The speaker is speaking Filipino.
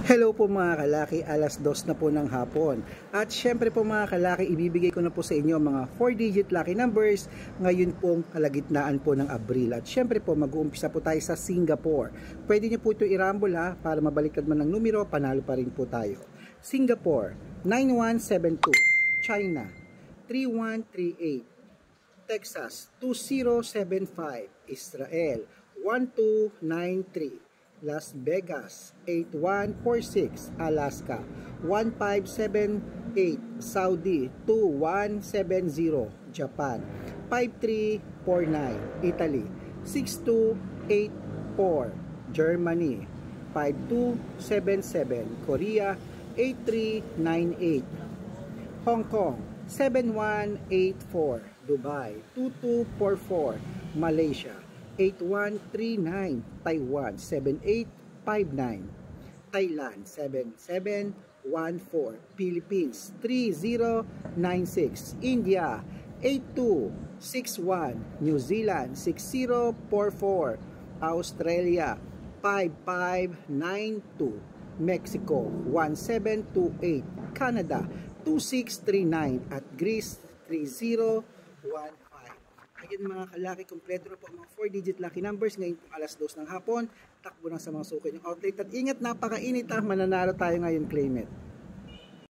Hello po mga kalaki, alas 2 na po ng hapon. At syempre po mga kalaki, ibibigay ko na po sa inyo mga 4-digit lucky numbers ngayon pong kalagitnaan po ng Abril. At syempre po mag-uumpisa po tayo sa Singapore. Pwede nyo po ito i-rumble para mabaliktad man ng numero, panalo pa rin po tayo. Singapore, 9172. China, 3138. Texas, 2075. Israel, 1293. Las Vegas, 8146, Alaska, 1578, Saudi, 2170, Japan, 5349, Italy, 6284, Germany, 5277, Korea, 8398, Hong Kong, 7184, Dubai, 2244, Malaysia, 8139, Taiwan 7859, Thailand 7714, Philippines 3096, India 8261, New Zealand 6044, Australia 5592, Mexico 1728, Canada 2639 at Greece 3015. Ayan mga kalaki, kompleto na po ang mga 4-digit lucky numbers ngayon po alas 2 ng hapon. Takbo na sa mga suki ng outlet. At ingat, napakainit mananalo tayo ngayon, claim it.